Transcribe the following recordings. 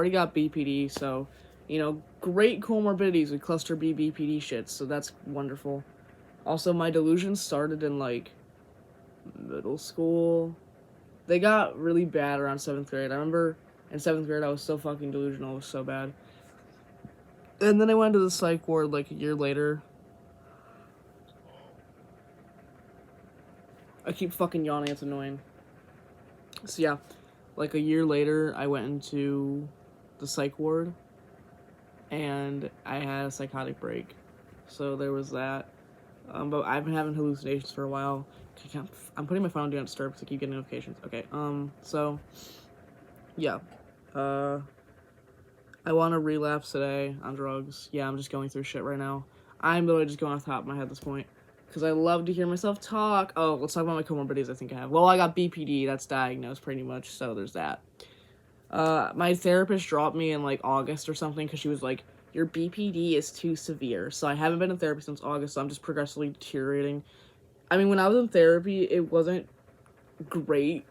already got BPD, so, you know, great comorbidities with cluster B BPD shit, so that's wonderful. Also, my delusions started in, like, middle school. They got really bad around 7th grade. I remember in 7th grade I was so fucking delusional, it was so bad. And then I went to the psych ward, like, a year later. I keep fucking yawning, it's annoying. So, yeah, like, a year later, I went into the psych ward, and I had a psychotic break. So there was that. But I've been having hallucinations for a while. I'm putting my phone on Do Not Disturb because I keep getting notifications. Okay, so, yeah. I want to relapse today on drugs. Yeah, I'm just going through shit right now. I'm literally just going off the top of my head at this point. Because I love to hear myself talk. Oh, let's talk about my comorbidities I think I have. Well, I got BPD. That's diagnosed pretty much, so there's that. My therapist dropped me in, like, August or something because she was like, your BPD is too severe. So I haven't been in therapy since August, so I'm just progressively deteriorating. I mean, when I was in therapy, it wasn't great.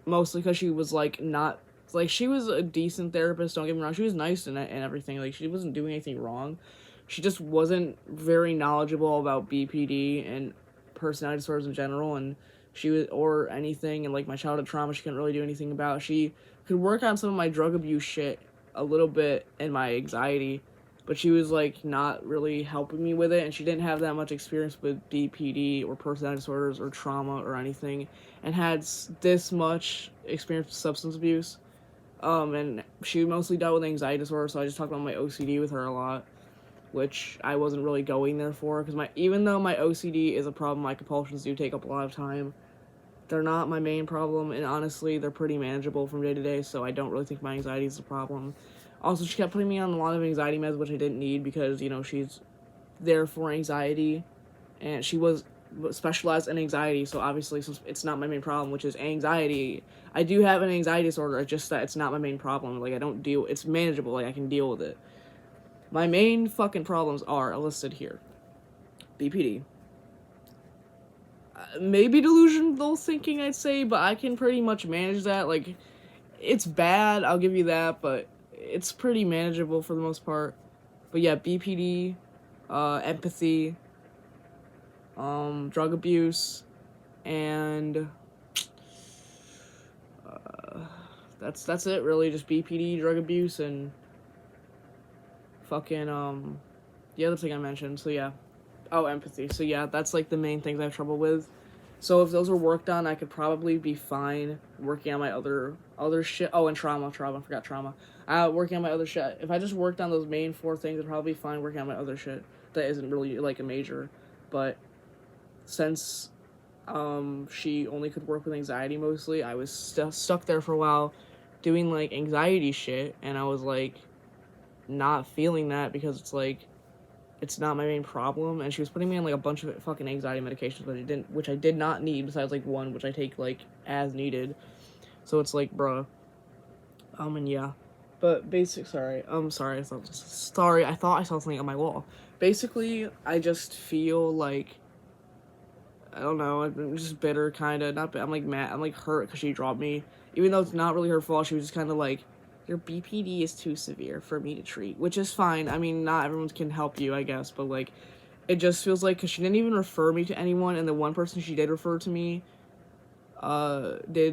Mostly because she was, like, not... Like, she was a decent therapist, don't get me wrong. She was nice and everything. Like, she wasn't doing anything wrong. She just wasn't very knowledgeable about BPD and personality disorders in general, and she was... Or anything, and, like, my childhood trauma she couldn't really do anything about. She could work on some of my drug abuse shit a little bit and my anxiety, but she was, like, not really helping me with it, and she didn't have that much experience with BPD or personality disorders or trauma or anything, and had this much experience with substance abuse. And she mostly dealt with anxiety disorder, so I just talked about my OCD with her a lot, which I wasn't really going there for, because even though my OCD is a problem, my compulsions do take up a lot of time. They're not my main problem, and honestly, they're pretty manageable from day to day, so I don't really think my anxiety is a problem. Also, she kept putting me on a lot of anxiety meds, which I didn't need, because, you know, she's there for anxiety, and she was specialized in anxiety, so obviously it's not my main problem, which is anxiety. I do have an anxiety disorder, it's just that it's not my main problem. Like, it's manageable, like, I can deal with it. My main fucking problems are listed here. BPD. Maybe delusional thinking, I'd say, but I can pretty much manage that. Like, it's bad, I'll give you that, but it's pretty manageable for the most part. But yeah, BPD, empathy, drug abuse, and that's it really. Just BPD, drug abuse, and fucking the other thing I mentioned. So yeah, empathy. So yeah, that's like the main things I have trouble with. So if those were worked on, I could probably be fine working on my other shit. Oh, and trauma. I forgot trauma. Working on my other shit. If I just worked on those main 4 things, I'd probably be fine working on my other shit. That isn't really like a major, but since she only could work with anxiety mostly, I was stuck there for a while doing like anxiety shit, and I was like not feeling that because it's like it's not my main problem, and she was putting me on like a bunch of fucking anxiety medications which I did not need, besides like one which I take like as needed. So it's like, bruh. And yeah. But I thought I saw something on my wall. Basically, I just feel like, I don't know, I'm just bitter, kind of. I'm like mad, I'm like hurt because she dropped me. Even though it's not really her fault, she was just kind of like, your BPD is too severe for me to treat, which is fine. I mean, not everyone can help you, I guess, but like, it just feels like, because she didn't even refer me to anyone, and the one person she did refer to me, they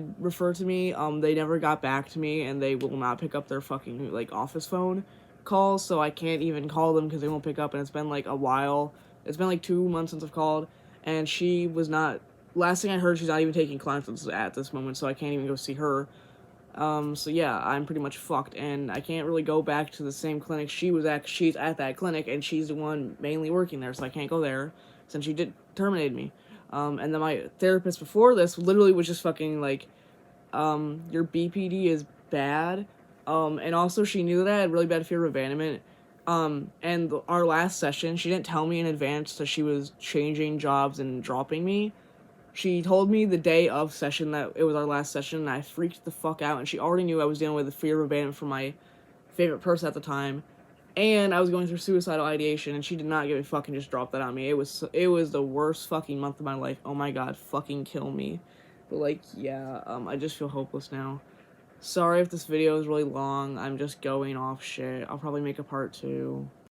never got back to me, and they will not pick up their fucking, like, office phone calls, so I can't even call them because they won't pick up, and it's been, like, a while. It's been, like, 2 months since I've called, and she was not, last thing I heard, she's not even taking clients at this moment, so I can't even go see her. So yeah, I'm pretty much fucked, and I can't really go back to the same clinic she was at, 'cause she's at that clinic, and she's the one mainly working there, so I can't go there, since she did terminate me. And then my therapist before this literally was just fucking like, your BPD is bad, and also she knew that I had really bad fear of abandonment, and our last session, she didn't tell me in advance that she was changing jobs and dropping me. She told me the day of session that it was our last session, and I freaked the fuck out, and she already knew I was dealing with the fear of abandonment from my favorite person at the time, and I was going through suicidal ideation, and she did not give a fucking just drop that on me. It was the worst fucking month of my life. Oh my god, fucking kill me. But like, yeah, I just feel hopeless now. Sorry if this video is really long. I'm just going off shit. I'll probably make a part 2.